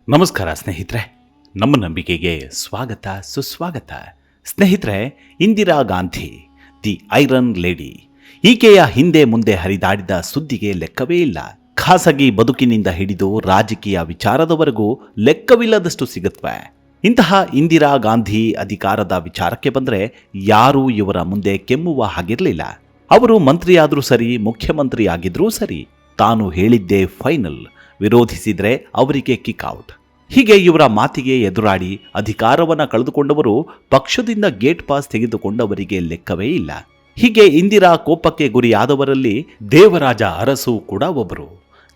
ನಮಸ್ಕಾರ ಸ್ನೇಹಿತರೆ, ನಮ್ಮ ನಂಬಿಕೆಗೆ ಸ್ವಾಗತ ಸುಸ್ವಾಗತ. ಸ್ನೇಹಿತರೆ, Indira Gandhi the iron lady, ಈಕೆಯ ಹಿಂದೆ ಮುಂದೆ ಹರಿದಾಡಿದ ಸುದ್ದಿಗೆ ಲೆಕ್ಕವೇ ಇಲ್ಲ. ಖಾಸಗಿ ಬದುಕಿನಿಂದ ಹಿಡಿದು ರಾಜಕೀಯ ವಿಚಾರದವರೆಗೂ ಲೆಕ್ಕವಿಲ್ಲದಷ್ಟು ಸಿಗುತ್ತವೆ. ಇಂತಹ ಇಂದಿರಾ ಗಾಂಧಿ ಅಧಿಕಾರದ ವಿಚಾರಕ್ಕೆ ಬಂದರೆ ಯಾರೂ ಇವರ ಮುಂದೆ ಕೆಮ್ಮುವ ಹಾಗಿರಲಿಲ್ಲ. ಅವರು ಮಂತ್ರಿಯಾದರೂ ಸರಿ, ಮುಖ್ಯಮಂತ್ರಿ ಆಗಿದ್ರೂ ಸರಿ, ತಾನು ಹೇಳಿದ್ದೇ ಫೈನಲ್, ವಿರೋಧಿಸಿದ್ರೆ ಅವರಿಗೆ ಕಿಕ್ಔಟ್. ಹೀಗೆ ಇವರ ಮಾತಿಗೆ ಎದುರಾಡಿ ಅಧಿಕಾರವನ್ನು ಕಳೆದುಕೊಂಡವರು, ಪಕ್ಷದಿಂದ ಗೇಟ್ ಪಾಸ್ ತೆಗೆದುಕೊಂಡವರಿಗೆ ಲೆಕ್ಕವೇ ಇಲ್ಲ. ಹೀಗೆ ಇಂದಿರಾ ಕೋಪಕ್ಕೆ ಗುರಿಯಾದವರಲ್ಲಿ ದೇವರಾಜ ಅರಸು ಕೂಡ ಒಬ್ಬರು.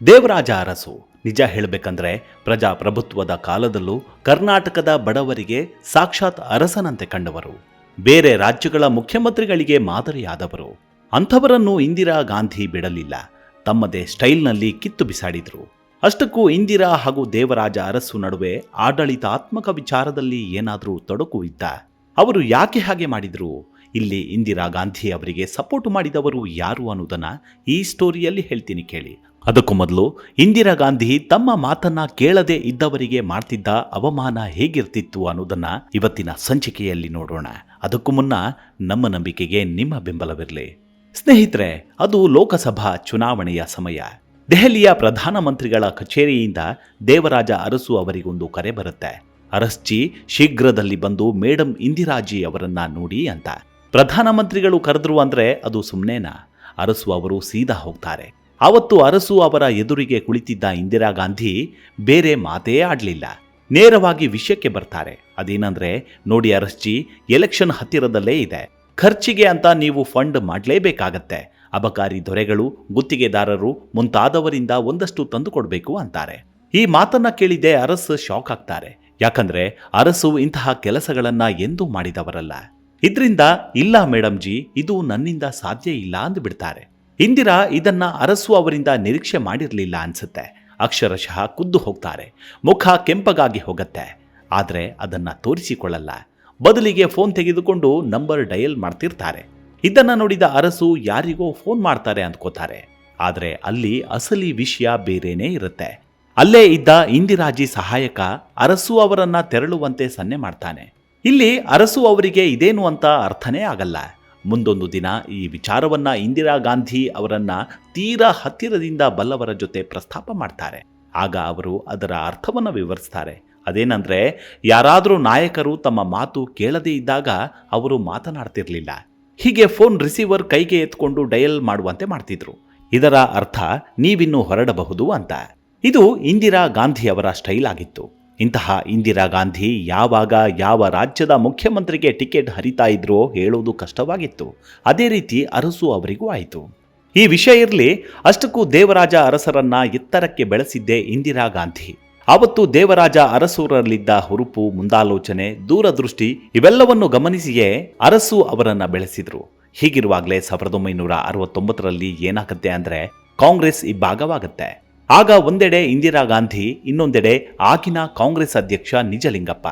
ದೇವರಾಜ ಅರಸು ನಿಜ ಹೇಳಬೇಕಂದ್ರೆ ಪ್ರಜಾಪ್ರಭುತ್ವದ ಕಾಲದಲ್ಲೂ ಕರ್ನಾಟಕದ ಬಡವರಿಗೆ ಸಾಕ್ಷಾತ್ ಅರಸನಂತೆ ಕಂಡವರು. ಬೇರೆ ರಾಜ್ಯಗಳ ಮುಖ್ಯಮಂತ್ರಿಗಳಿಗೆ ಮಾದರಿಯಾದವರು. ಅಂಥವರನ್ನು ಇಂದಿರಾ ಗಾಂಧಿ ಬಿಡಲಿಲ್ಲ. ತಮ್ಮದೇ ಸ್ಟೈಲ್ನಲ್ಲಿ ಕಿತ್ತು ಬಿಸಾಡಿದ್ರು. ಅಷ್ಟಕ್ಕೂ ಇಂದಿರಾ ಹಾಗೂ ದೇವರಾಜ ಅರಸು ನಡುವೆ ಆಡಳಿತಾತ್ಮಕ ವಿಚಾರದಲ್ಲಿ ಏನಾದರೂ ತೊಡಕು ಇತ್ತ? ಅವರು ಯಾಕೆ ಹಾಗೆ ಮಾಡಿದ್ರು? ಇಲ್ಲಿ ಇಂದಿರಾ ಗಾಂಧಿ ಅವರಿಗೆ ಸಪೋರ್ಟ್ ಮಾಡಿದವರು ಯಾರು ಅನ್ನೋದನ್ನ ಈ ಸ್ಟೋರಿಯಲ್ಲಿ ಹೇಳ್ತೀನಿ ಕೇಳಿ. ಅದಕ್ಕೂ ಮೊದಲು, ಇಂದಿರಾ ಗಾಂಧಿ ತಮ್ಮ ಮಾತನ್ನ ಕೇಳದೆ ಇದ್ದವರಿಗೆ ಮಾಡ್ತಿದ್ದ ಅವಮಾನ ಹೇಗಿರ್ತಿತ್ತು ಅನ್ನೋದನ್ನ ಇವತ್ತಿನ ಸಂಚಿಕೆಯಲ್ಲಿ ನೋಡೋಣ. ಅದಕ್ಕೂ ಮುನ್ನ ನಮ್ಮ ನಂಬಿಕೆಗೆ ನಿಮ್ಮ ಬೆಂಬಲವಿರಲಿ. ಸ್ನೇಹಿತರೆ, ಅದು ಲೋಕಸಭಾ ಚುನಾವಣೆಯ ಸಮಯ. ದೆಹಲಿಯ ಪ್ರಧಾನಮಂತ್ರಿಗಳ ಕಚೇರಿಯಿಂದ ದೇವರಾಜ ಅರಸು ಅವರಿಗೊಂದು ಕರೆ ಬರುತ್ತೆ. ಅರಸ್ಜಿ, ಶೀಘ್ರದಲ್ಲಿ ಬಂದು ಮೇಡಂ ಇಂದಿರಾಜಿ ಅವರನ್ನ ನೋಡಿ ಅಂತ. ಪ್ರಧಾನಮಂತ್ರಿಗಳು ಕರೆದ್ರು ಅಂದ್ರೆ ಅದು ಸುಮ್ಮನೆನಾ? ಅರಸು ಅವರು ಸೀದಾ ಹೋಗ್ತಾರೆ. ಆವತ್ತು ಅರಸು ಅವರ ಎದುರಿಗೆ ಕುಳಿತಿದ್ದ ಇಂದಿರಾ ಗಾಂಧಿ ಬೇರೆ ಮಾತೇ ಆಡಲಿಲ್ಲ. ನೇರವಾಗಿ ವಿಷಯಕ್ಕೆ ಬರ್ತಾರೆ. ಅದೇನಂದ್ರೆ, ನೋಡಿ ಅರಸ್ಜಿ, ಎಲೆಕ್ಷನ್ ಹತ್ತಿರದಲ್ಲೇ ಇದೆ. ಖರ್ಚಿಗೆ ಅಂತ ನೀವು ಫಂಡ್ ಮಾಡಲೇಬೇಕಾಗತ್ತೆ. ಅಬಕಾರಿ ದೊರೆಗಳು, ಗುತ್ತಿಗೆದಾರರು ಮುಂತಾದವರಿಂದ ಒಂದಷ್ಟು ತಂದುಕೊಡ್ಬೇಕು ಅಂತಾರೆ. ಈ ಮಾತನ್ನ ಕೇಳಿದೆ ಅರಸ್ ಶಾಕ್ ಆಗ್ತಾರೆ. ಯಾಕಂದ್ರೆ ಅರಸು ಇಂತಹ ಕೆಲಸಗಳನ್ನ ಎಂದೂ ಮಾಡಿದವರಲ್ಲ. ಇದ್ರಿಂದ ಇಲ್ಲ ಮೇಡಂ ಜಿ, ಇದು ನನ್ನಿಂದ ಸಾಧ್ಯ ಇಲ್ಲ ಅಂದ್ಬಿಡ್ತಾರೆ. ಇಂದಿರಾ ಇದನ್ನ ಅರಸು ಅವರಿಂದ ನಿರೀಕ್ಷೆ ಮಾಡಿರಲಿಲ್ಲ ಅನ್ಸುತ್ತೆ. ಅಕ್ಷರಶಃ ಕುದ್ದು ಹೋಗ್ತಾರೆ. ಮುಖ ಕೆಂಪಗಾಗಿ ಹೋಗತ್ತೆ. ಆದ್ರೆ ಅದನ್ನ ತೋರಿಸಿಕೊಳ್ಳಲ್ಲ. ಬದಲಿಗೆ ಫೋನ್ ತೆಗೆದುಕೊಂಡು ನಂಬರ್ ಡಯಲ್ ಮಾಡ್ತಿರ್ತಾರೆ. ಇದನ್ನ ನೋಡಿದ ಅರಸು ಯಾರಿಗೋ ಫೋನ್ ಮಾಡ್ತಾರೆ ಅಂದ್ಕೋತಾರೆ. ಆದ್ರೆ ಅಲ್ಲಿ ಅಸಲಿ ವಿಷಯ ಬೇರೇನೇ ಇರುತ್ತೆ. ಅಲ್ಲೇ ಇದ್ದ ಇಂದಿರಾಜಿ ಸಹಾಯಕ ಅರಸು ಅವರನ್ನ ತೆರಳುವಂತೆ ಸನ್ನೆ ಮಾಡ್ತಾನೆ. ಇಲ್ಲಿ ಅರಸು ಅವರಿಗೆ ಇದೇನು ಅಂತ ಅರ್ಥನೇ ಆಗಲ್ಲ. ಮುಂದೊಂದು ದಿನ ಈ ವಿಚಾರವನ್ನ ಇಂದಿರಾ ಗಾಂಧಿ ಅವರನ್ನ ತೀರಾ ಹತ್ತಿರದಿಂದ ಬಲ್ಲವರ ಜೊತೆ ಪ್ರಸ್ತಾಪ ಮಾಡ್ತಾರೆ. ಆಗ ಅವರು ಅದರ ಅರ್ಥವನ್ನ ವಿವರಿಸ್ತಾರೆ. ಅದೇನಂದ್ರೆ, ಯಾರಾದರೂ ನಾಯಕರು ತಮ್ಮ ಮಾತು ಕೇಳದೇ ಇದ್ದಾಗ ಅವರು ಮಾತನಾಡ್ತಿರ್ಲಿಲ್ಲ. ಹೀಗೆ ಫೋನ್ ರಿಸೀವರ್ ಕೈಗೆ ಎತ್ಕೊಂಡು ಡಯಲ್ ಮಾಡುವಂತೆ ಮಾಡ್ತಿದ್ರು. ಇದರ ಅರ್ಥ ನೀವಿನ್ನು ಹೊರಡಬಹುದು ಅಂತ. ಇದು ಇಂದಿರಾ ಗಾಂಧಿ ಅವರ ಸ್ಟೈಲ್ ಆಗಿತ್ತು. ಇಂತಹ ಇಂದಿರಾ ಗಾಂಧಿ ಯಾವಾಗ ಯಾವ ರಾಜ್ಯದ ಮುಖ್ಯಮಂತ್ರಿಗೆ ಟಿಕೆಟ್ ಹರಿತಾ ಇದ್ರೋ ಹೇಳೋದು ಕಷ್ಟವಾಗಿತ್ತು. ಅದೇ ರೀತಿ ಅರಸು ಅವರಿಗೂ ಆಯಿತು. ಈ ವಿಷಯ ಇರಲಿ, ಅಷ್ಟಕ್ಕೂ ದೇವರಾಜ ಅರಸರನ್ನ ಎತ್ತರಕ್ಕೆ ಬೆಳೆಸಿದ್ದೇ ಇಂದಿರಾ ಗಾಂಧಿ. ಆವತ್ತು ದೇವರಾಜ ಅರಸೂರಲ್ಲಿದ್ದ ಹುರುಪು, ಮುಂದಾಲೋಚನೆ, ದೂರದೃಷ್ಟಿ ಇವೆಲ್ಲವನ್ನು ಗಮನಿಸಿಯೇ ಅರಸು ಅವರನ್ನ ಬೆಳೆಸಿದ್ರು. ಹೀಗಿರುವಾಗಲೇ 1969ರಲ್ಲಿ ಏನಾಗುತ್ತೆ ಅಂದ್ರೆ, ಕಾಂಗ್ರೆಸ್ ಇಬ್ಬಾಗವಾಗುತ್ತೆ. ಆಗ ಒಂದೆಡೆ ಇಂದಿರಾ ಗಾಂಧಿ, ಇನ್ನೊಂದೆಡೆ ಆಗಿನ ಕಾಂಗ್ರೆಸ್ ಅಧ್ಯಕ್ಷ ನಿಜಲಿಂಗಪ್ಪ.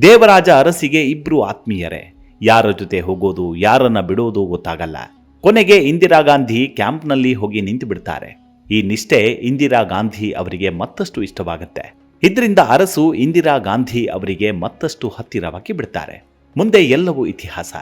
ದೇವರಾಜ ಅರಸಿಗೆ ಇಬ್ರು ಆತ್ಮೀಯರೇ. ಯಾರ ಜೊತೆ ಹೋಗೋದು, ಯಾರನ್ನ ಬಿಡೋದು ಗೊತ್ತಾಗಲ್ಲ. ಕೊನೆಗೆ ಇಂದಿರಾ ಗಾಂಧಿ ಕ್ಯಾಂಪ್ನಲ್ಲಿ ಹೋಗಿ ನಿಂತು ಬಿಡ್ತಾರೆ. ಈ ನಿಷ್ಠೆ ಇಂದಿರಾ ಗಾಂಧಿ ಅವರಿಗೆ ಮತ್ತಷ್ಟು ಇಷ್ಟವಾಗುತ್ತೆ. ಇದರಿಂದ ಅರಸು ಇಂದಿರಾ ಗಾಂಧಿ ಅವರಿಗೆ ಮತ್ತಷ್ಟು ಹತ್ತಿರವಾಗಿ ಬಿಡ್ತಾರೆ. ಮುಂದೆ ಎಲ್ಲವೂ ಇತಿಹಾಸ.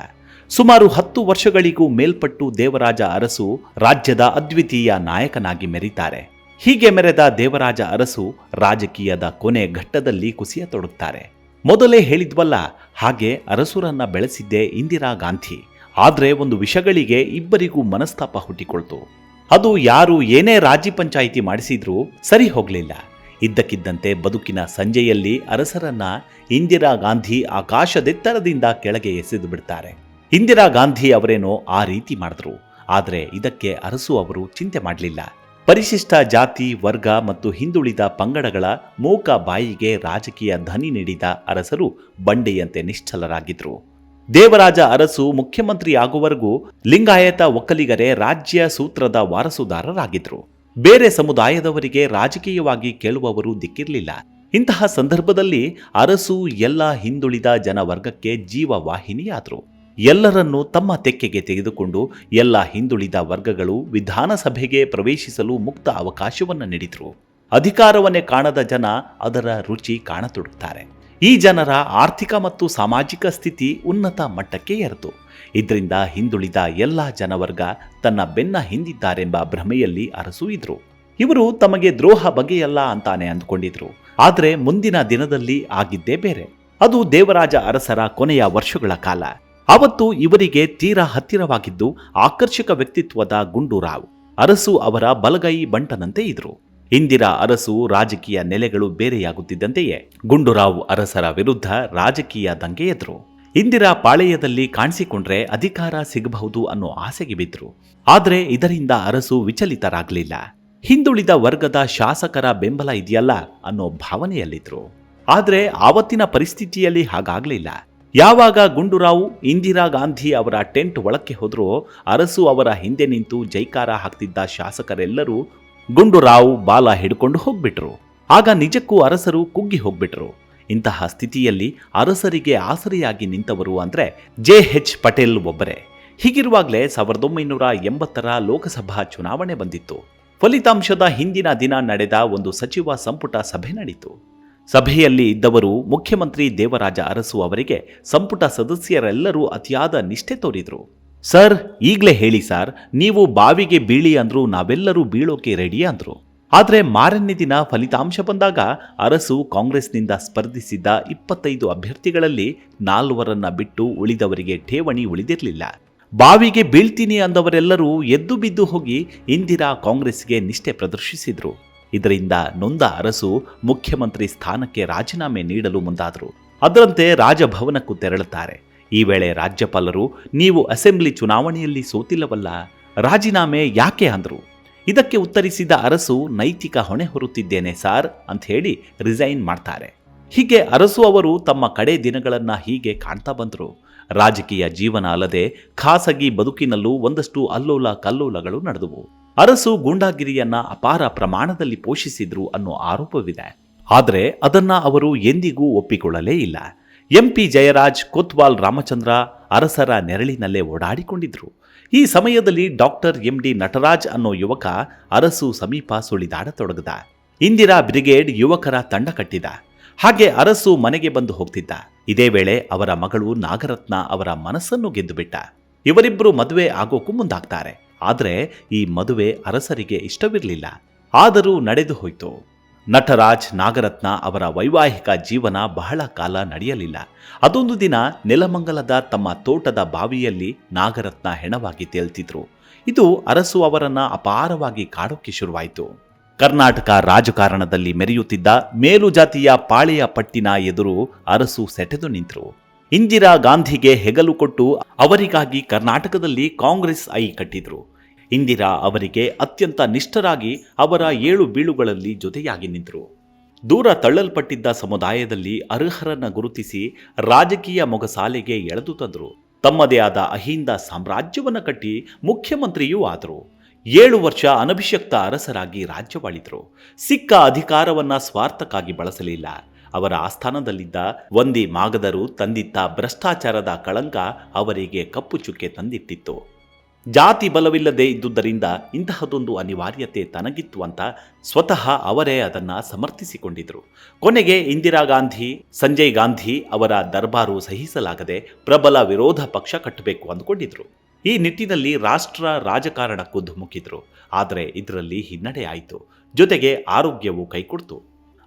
ಸುಮಾರು 10 ವರ್ಷಗಳಿಗೂ ಮೇಲ್ಪಟ್ಟು ದೇವರಾಜ ಅರಸು ರಾಜ್ಯದ ಅದ್ವಿತೀಯ ನಾಯಕನಾಗಿ ಮೆರೀತಾರೆ. ಹೀಗೆ ಮೆರೆದ ದೇವರಾಜ ಅರಸು ರಾಜಕೀಯದ ಕೊನೆ ಘಟ್ಟದಲ್ಲಿ ಕುಸಿಯತೊಡಗುತ್ತಾರೆ. ಮೊದಲೇ ಹೇಳಿದ್ವಲ್ಲ, ಹಾಗೆ ಅರಸುರನ್ನ ಬೆಳೆಸಿದ್ದೇ ಇಂದಿರಾ ಗಾಂಧಿ. ಆದ್ರೆ ಒಂದು ವಿಷಯಗಳಿಗೆ ಇಬ್ಬರಿಗೂ ಮನಸ್ತಾಪ ಹುಟ್ಟಿಕೊಳ್ತು. ಅದು ಯಾರು ಏನೇ ರಾಜಿ ಪಂಚಾಯಿತಿ ಮಾಡಿಸಿದ್ರೂ ಸರಿ ಹೋಗಲಿಲ್ಲ. ಇದ್ದಕ್ಕಿದ್ದಂತೆ ಬದುಕಿನ ಸಂಜೆಯಲ್ಲಿ ಅರಸರನ್ನ ಇಂದಿರಾ ಗಾಂಧಿ ಆಕಾಶದೆತ್ತರದಿಂದ ಕೆಳಗೆ ಎಸೆದು ಬಿಡ್ತಾರೆ. ಇಂದಿರಾ ಗಾಂಧಿ ಅವರೇನೋ ಆ ರೀತಿ ಮಾಡಿದ್ರು. ಆದರೆ ಇದಕ್ಕೆ ಅರಸು ಅವರು ಚಿಂತೆ ಮಾಡಲಿಲ್ಲ. ಪರಿಶಿಷ್ಟ ಜಾತಿ, ವರ್ಗ ಮತ್ತು ಹಿಂದುಳಿದ ಪಂಗಡಗಳ ಮೂಕ ಬಾಯಿಗೆ ರಾಜಕೀಯ ಧ್ವನಿ ನೀಡಿದ ಅರಸರು ಬಂಡೆಯಂತೆ ನಿಶ್ಚಲರಾಗಿದ್ರು. ದೇವರಾಜ ಅರಸು ಮುಖ್ಯಮಂತ್ರಿ ಆಗುವವರೆಗೂ ಲಿಂಗಾಯತ ಒಕ್ಕಲಿಗರೇ ರಾಜ್ಯ ಸೂತ್ರದ ವಾರಸುದಾರರಾಗಿದ್ರು. ಬೇರೆ ಸಮುದಾಯದವರಿಗೆ ರಾಜಕೀಯವಾಗಿ ಕೇಳುವವರು ದಿಕ್ಕಿರಲಿಲ್ಲ. ಇಂತಹ ಸಂದರ್ಭದಲ್ಲಿ ಅರಸು ಎಲ್ಲ ಹಿಂದುಳಿದ ಜನವರ್ಗಕ್ಕೆ ಜೀವವಾಹಿನಿಯಾದರು. ಎಲ್ಲರನ್ನೂ ತಮ್ಮ ತೆಕ್ಕೆಗೆ ತೆಗೆದುಕೊಂಡು ಎಲ್ಲ ಹಿಂದುಳಿದ ವರ್ಗಗಳು ವಿಧಾನಸಭೆಗೆ ಪ್ರವೇಶಿಸಲು ಮುಕ್ತ ಅವಕಾಶವನ್ನು ನೀಡಿದರು. ಅಧಿಕಾರವನ್ನೇ ಕಾಣದ ಜನ ಅದರ ರುಚಿ ಕಾಣತೊಡಗುತ್ತಾರೆ. ಈ ಜನರ ಆರ್ಥಿಕ ಮತ್ತು ಸಾಮಾಜಿಕ ಸ್ಥಿತಿ ಉನ್ನತ ಮಟ್ಟಕ್ಕೆ ಏರಿತು. ಇದರಿಂದ ಹಿಂದುಳಿದ ಎಲ್ಲ ಜನವರ್ಗ ತನ್ನ ಬೆನ್ನ ಹಿಂದಿದ್ದಾರೆಂಬ ಭ್ರಮೆಯಲ್ಲಿ ಅರಸು ಇದ್ರು. ಇವರು ತಮಗೆ ದ್ರೋಹ ಬಗೆಯಲ್ಲ ಅಂತಾನೆ ಅಂದುಕೊಂಡಿದ್ರು. ಆದರೆ ಮುಂದಿನ ದಿನದಲ್ಲಿ ಆಗಿದ್ದೇ ಬೇರೆ. ಅದು ದೇವರಾಜ ಅರಸರ ಕೊನೆಯ ವರ್ಷಗಳ ಕಾಲ. ಅವತ್ತು ಇವರಿಗೆ ತೀರಾ ಹತ್ತಿರವಾಗಿದ್ದು ಆಕರ್ಷಕ ವ್ಯಕ್ತಿತ್ವದ ಗುಂಡೂರಾವ್. ಅರಸು ಅವರ ಬಲಗೈ ಬಂಟನಂತೆ ಇದ್ರು. ಇಂದಿರಾ ಅರಸು ರಾಜಕೀಯ ನೆಲೆಗಳು ಬೇರೆಯಾಗುತ್ತಿದ್ದಂತೆಯೇ ಗುಂಡೂರಾವ್ ಅರಸರ ವಿರುದ್ಧ ರಾಜಕೀಯ ದಂಗೆ ಎದ್ರು. ಇಂದಿರಾ ಪಾಳೆಯದಲ್ಲಿ ಕಾಣಿಸಿಕೊಂಡ್ರೆ ಅಧಿಕಾರ ಸಿಗಬಹುದು ಅನ್ನೋ ಆಸೆಗೆ ಬಿದ್ರು. ಆದರೆ ಇದರಿಂದ ಅರಸು ವಿಚಲಿತರಾಗಲಿಲ್ಲ. ಹಿಂದುಳಿದ ವರ್ಗದ ಶಾಸಕರ ಬೆಂಬಲ ಇದೆಯಲ್ಲ ಅನ್ನೋ ಭಾವನೆಯಲ್ಲಿದ್ರು. ಆದರೆ ಆವತ್ತಿನ ಪರಿಸ್ಥಿತಿಯಲ್ಲಿ ಹಾಗಾಗಲಿಲ್ಲ. ಯಾವಾಗ ಗುಂಡೂರಾವ್ ಇಂದಿರಾ ಗಾಂಧಿ ಅವರ ಟೆಂಟ್ ಒಳಕ್ಕೆ ಹೋದ್ರೋ ಅರಸು ಅವರ ಹಿಂದೆ ನಿಂತು ಜೈಕಾರ ಹಾಕ್ತಿದ್ದ ಶಾಸಕರೆಲ್ಲರೂ ಗುಂಡೂರಾವ್ ಬಾಲ ಹಿಡ್ಕೊಂಡು ಹೋಗ್ಬಿಟ್ರು. ಆಗ ನಿಜಕ್ಕೂ ಅರಸರು ಕುಗ್ಗಿ ಹೋಗ್ಬಿಟ್ರು. ಇಂತಹ ಸ್ಥಿತಿಯಲ್ಲಿ ಅರಸರಿಗೆ ಆಸರೆಯಾಗಿ ನಿಂತವರು ಅಂದ್ರೆ JH ಪಟೇಲ್ ಒಬ್ಬರೇ. ಹೀಗಿರುವಾಗಲೇ 1980ರ ಲೋಕಸಭಾ ಚುನಾವಣೆ ಬಂದಿತ್ತು. ಫಲಿತಾಂಶದ ಹಿಂದಿನ ದಿನ ನಡೆದ ಒಂದು ಸಚಿವ ಸಂಪುಟ ಸಭೆ ನಡೆಯಿತು. ಸಭೆಯಲ್ಲಿ ಇದ್ದವರು ಮುಖ್ಯಮಂತ್ರಿ ದೇವರಾಜ ಅರಸು ಅವರಿಗೆ ಸಂಪುಟ ಸದಸ್ಯರೆಲ್ಲರೂ ಅತಿಯಾದ ನಿಷ್ಠೆ ತೋರಿದ್ರು. ಸರ್, ಈಗಲೇ ಹೇಳಿ ಸರ್, ನೀವು ಬಾವಿಗೆ ಬೀಳಿ ಅಂದ್ರು ನಾವೆಲ್ಲರೂ ಬೀಳೋಕೆ ರೆಡಿ ಅಂದ್ರು. ಆದರೆ ಮಾರನೇ ದಿನ ಫಲಿತಾಂಶ ಬಂದಾಗ ಅರಸು ಕಾಂಗ್ರೆಸ್ನಿಂದ ಸ್ಪರ್ಧಿಸಿದ್ದ 25 ಅಭ್ಯರ್ಥಿಗಳಲ್ಲಿ 4ರನ್ನ ಬಿಟ್ಟು ಉಳಿದವರಿಗೆ ಠೇವಣಿ ಉಳಿದಿರಲಿಲ್ಲ. ಬಾವಿಗೆ ಬೀಳ್ತೀನಿ ಅಂದವರೆಲ್ಲರೂ ಎದ್ದು ಬಿದ್ದು ಹೋಗಿ ಇಂದಿರಾ ಕಾಂಗ್ರೆಸ್ಗೆ ನಿಷ್ಠೆ ಪ್ರದರ್ಶಿಸಿದ್ರು. ಇದರಿಂದ ನೊಂದ ಅರಸು ಮುಖ್ಯಮಂತ್ರಿ ಸ್ಥಾನಕ್ಕೆ ರಾಜೀನಾಮೆ ನೀಡಲು ಮುಂದಾದರು. ಅದರಂತೆ ರಾಜಭವನಕ್ಕೂ ತೆರಳುತ್ತಾರೆ. ಈ ವೇಳೆ ರಾಜ್ಯಪಾಲರು, ನೀವು ಅಸೆಂಬ್ಲಿ ಚುನಾವಣೆಯಲ್ಲಿ ಸೋತಿಲ್ಲವಲ್ಲ, ರಾಜೀನಾಮೆ ಯಾಕೆ ಅಂದ್ರು. ಇದಕ್ಕೆ ಉತ್ತರಿಸಿದ ಅರಸು, ನೈತಿಕ ಹೊಣೆ ಹೊರುತ್ತಿದ್ದೇನೆ ಸಾರ್ ಅಂತ ಹೇಳಿ ರಿಸೈನ್ ಮಾಡ್ತಾರೆ. ಹೀಗೆ ಅರಸು ಅವರು ತಮ್ಮ ಕಡೆ ದಿನಗಳನ್ನ ಹೀಗೆ ಕಾಣ್ತಾ ಬಂದರು. ರಾಜಕೀಯ ಜೀವನ ಅಲ್ಲದೆ ಖಾಸಗಿ ಬದುಕಿನಲ್ಲೂ ಒಂದಷ್ಟು ಅಲ್ಲೋಲ ಕಲ್ಲೋಲಗಳು ನಡೆದವು. ಅರಸು ಗೂಂಡಾಗಿರಿಯನ್ನ ಅಪಾರ ಪ್ರಮಾಣದಲ್ಲಿ ಪೋಷಿಸಿದ್ರು ಅನ್ನೋ ಆರೋಪವಿದೆ. ಆದರೆ ಅದನ್ನ ಅವರು ಎಂದಿಗೂ ಒಪ್ಪಿಕೊಳ್ಳಲೇ ಇಲ್ಲ. MP ಜಯರಾಜ್, ಕೊತ್ವಾಲ್ ರಾಮಚಂದ್ರ ಅರಸರ ನೆರಳಿನಲ್ಲೇ ಓಡಾಡಿಕೊಂಡಿದ್ರು. ಈ ಸಮಯದಲ್ಲಿ ಡಾಕ್ಟರ್ MD ನಟರಾಜ್ ಅನ್ನೋ ಯುವಕ ಅರಸು ಸಮೀಪ ಸುಳಿದಾಡತೊಡಗದ. ಇಂದಿರಾ ಬ್ರಿಗೇಡ್ ಯುವಕರ ತಂಡ ಕಟ್ಟಿದ. ಹಾಗೆ ಅರಸು ಮನೆಗೆ ಬಂದು ಹೋಗ್ತಿದ್ದ. ಇದೇ ವೇಳೆ ಅವರ ಮಗಳು ನಾಗರತ್ನ ಅವರ ಮನಸ್ಸನ್ನು ಗೆದ್ದುಬಿಟ್ಟ. ಇವರಿಬ್ಬರು ಮದುವೆ ಆಗೋಕು ಮುಂದಾಗ್ತಾರೆ. ಆದರೆ ಈ ಮದುವೆ ಅರಸರಿಗೆ ಇಷ್ಟವಿರಲಿಲ್ಲ. ಆದರೂ ನಡೆದು ಹೋಯಿತು. ನಟರಾಜ್, ನಾಗರತ್ನ ಅವರ ವೈವಾಹಿಕ ಜೀವನ ಬಹಳ ಕಾಲ ನಡೆಯಲಿಲ್ಲ. ಅದೊಂದು ದಿನ ನೆಲಮಂಗಲದ ತಮ್ಮ ತೋಟದ ಬಾವಿಯಲ್ಲಿ ನಾಗರತ್ನ ಹೆಣವಾಗಿ ತೇಲ್ತಿದ್ರು. ಇದು ಅರಸು ಅವರನ್ನ ಅಪಾರವಾಗಿ ಕಾಡೋಕೆ ಶುರುವಾಯಿತು. ಕರ್ನಾಟಕ ರಾಜಕಾರಣದಲ್ಲಿ ಮೆರೆಯುತ್ತಿದ್ದ ಮೇಲುಜಾತಿಯ ಪಾಳೆಯ ಪಟ್ಟಿನ ಎದುರು ಅರಸು ಸೆಟೆದು ನಿಂತರು. ಇಂದಿರಾ ಗಾಂಧಿಗೆ ಹೆಗಲು ಕೊಟ್ಟು ಅವರಿಗಾಗಿ ಕರ್ನಾಟಕದಲ್ಲಿ ಕಾಂಗ್ರೆಸ್ ಐ ಕಟ್ಟಿದ್ರು. ಇಂದಿರಾ ಅವರಿಗೆ ಅತ್ಯಂತ ನಿಷ್ಠರಾಗಿ ಅವರ 7 ಬೀಳುಗಳಲ್ಲಿ ಜೊತೆಯಾಗಿ ನಿಂತರು. ದೂರ ತಳ್ಳಲ್ಪಟ್ಟಿದ್ದ ಸಮುದಾಯದಲ್ಲಿ ಅರ್ಹರನ್ನ ಗುರುತಿಸಿ ರಾಜಕೀಯ ಮೊಗಸಾಲೆಗೆ ಎಳೆದು ತಂದರು. ತಮ್ಮದೇ ಆದ ಅಹಿಂದ ಸಾಮ್ರಾಜ್ಯವನ್ನು ಕಟ್ಟಿ ಮುಖ್ಯಮಂತ್ರಿಯೂ ಆದರು. 7 ವರ್ಷ ಅನಭಿಷಕ್ತ ಅರಸರಾಗಿ ರಾಜ್ಯವಾಳಿದ್ರು. ಸಿಕ್ಕ ಅಧಿಕಾರವನ್ನ ಸ್ವಾರ್ಥಕ್ಕಾಗಿ ಬಳಸಲಿಲ್ಲ. ಅವರ ಆಸ್ಥಾನದಲ್ಲಿದ್ದ ವಂದಿ ಮಾಗದರು ತಂದಿದ್ದ ಭ್ರಷ್ಟಾಚಾರದ ಕಳಂಕ ಅವರಿಗೆ ಕಪ್ಪು ಚುಕ್ಕೆ ತಂದಿಟ್ಟಿತ್ತು. ಜಾತಿ ಬಲವಿಲ್ಲದೆ ಇದ್ದುದರಿಂದ ಇಂತಹದೊಂದು ಅನಿವಾರ್ಯತೆ ತನಗಿತ್ತು ಅಂತ ಸ್ವತಃ ಅವರೇ ಅದನ್ನ ಸಮರ್ಥಿಸಿಕೊಂಡಿದ್ರು. ಕೊನೆಗೆ ಇಂದಿರಾ ಗಾಂಧಿ, ಸಂಜಯ್ ಗಾಂಧಿ ಅವರ ದರ್ಬಾರು ಸಹಿಸಲಾಗದೆ ಪ್ರಬಲ ವಿರೋಧ ಪಕ್ಷ ಕಟ್ಟಬೇಕು ಅಂದುಕೊಂಡಿದ್ರು. ಈ ನಿಟ್ಟಿನಲ್ಲಿ ರಾಷ್ಟ್ರ ರಾಜಕಾರಣಕ್ಕೂ ಧುಮುಕಿದ್ರು. ಆದರೆ ಇದರಲ್ಲಿ ಹಿನ್ನಡೆ ಆಯಿತು. ಜೊತೆಗೆ ಆರೋಗ್ಯವು ಕೈಕೊಡ್ತು.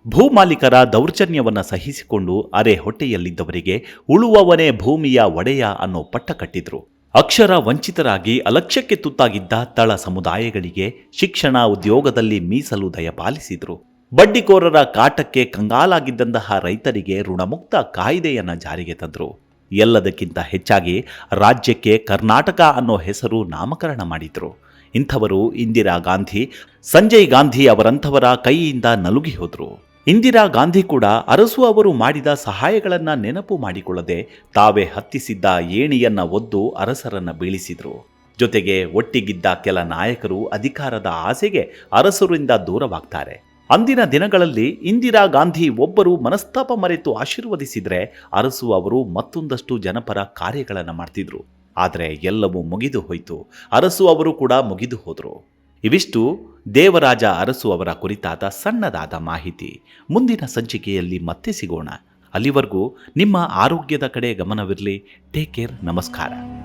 ಭೂಮಾಲೀಕರ ದೌರ್ಜನ್ಯವನ್ನ ಸಹಿಸಿಕೊಂಡು ಅರೆ ಹೊಟ್ಟೆಯಲ್ಲಿದ್ದವರಿಗೆ ಉಳುವವನೇ ಭೂಮಿಯ ಒಡೆಯ ಅನ್ನೋ ಪಟ್ಟ ಕಟ್ಟಿದ್ರು. ಅಕ್ಷರ ವಂಚಿತರಾಗಿ ಅಲಕ್ಷ್ಯಕ್ಕೆ ತುತ್ತಾಗಿದ್ದ ತಳ ಸಮುದಾಯಗಳಿಗೆ ಶಿಕ್ಷಣ, ಉದ್ಯೋಗದಲ್ಲಿ ಮೀಸಲು ದಯಪಾಲಿಸಿದ್ರು. ಬಡ್ಡಿಕೋರರ ಕಾಟಕ್ಕೆ ಕಂಗಾಲಾಗಿದ್ದಂತಹ ರೈತರಿಗೆ ಋಣಮುಕ್ತ ಕಾಯ್ದೆಯನ್ನ ಜಾರಿಗೆ ತಂದ್ರು. ಎಲ್ಲದಕ್ಕಿಂತ ಹೆಚ್ಚಾಗಿ ರಾಜ್ಯಕ್ಕೆ ಕರ್ನಾಟಕ ಅನ್ನೋ ಹೆಸರು ನಾಮಕರಣ ಮಾಡಿದ್ರು. ಇಂಥವರು ಇಂದಿರಾ ಗಾಂಧಿ, ಸಂಜಯ್ ಗಾಂಧಿ ಅವರಂಥವರ ಕೈಯಿಂದ ನಲುಗಿ ಹೋದ್ರು. ಇಂದಿರಾ ಗಾಂಧಿ ಕೂಡ ಅರಸು ಅವರು ಮಾಡಿದ ಸಹಾಯಗಳನ್ನ ನೆನಪು ಮಾಡಿಕೊಳ್ಳದೆ ತಾವೇ ಹತ್ತಿಸಿದ್ದ ಏಣಿಯನ್ನ ಒದ್ದು ಅರಸರನ್ನ ಬೀಳಿಸಿದ್ರು. ಜೊತೆಗೆ ಒಟ್ಟಿಗಿದ್ದ ಕೆಲ ನಾಯಕರು ಅಧಿಕಾರದ ಆಸೆಗೆ ಅರಸರಿಂದ ದೂರವಾಗ್ತಾರೆ. ಅಂದಿನ ದಿನಗಳಲ್ಲಿ ಇಂದಿರಾ ಗಾಂಧಿ ಒಬ್ಬರು ಮನಸ್ತಾಪ ಮರೆತು ಆಶೀರ್ವದಿಸಿದ್ರೆ ಅರಸು ಅವರು ಮತ್ತೊಂದಷ್ಟು ಜನಪರ ಕಾರ್ಯಗಳನ್ನು ಮಾಡ್ತಿದ್ರು. ಆದರೆ ಎಲ್ಲವೂ ಮುಗಿದು ಹೋಯಿತು. ಅರಸು ಅವರು ಕೂಡ ಮುಗಿದು ಹೋದ್ರು. ಇವಿಷ್ಟು ದೇವರಾಜ ಅರಸು ಅವರ ಕುರಿತಾದ ಸಣ್ಣದಾದ ಮಾಹಿತಿ. ಮುಂದಿನ ಸಂಚಿಕೆಯಲ್ಲಿ ಮತ್ತೆ ಸಿಗೋಣ. ಅಲ್ಲಿವರೆಗೂ ನಿಮ್ಮ ಆರೋಗ್ಯದ ಕಡೆ ಗಮನವಿರಲಿ. Take care. ನಮಸ್ಕಾರ.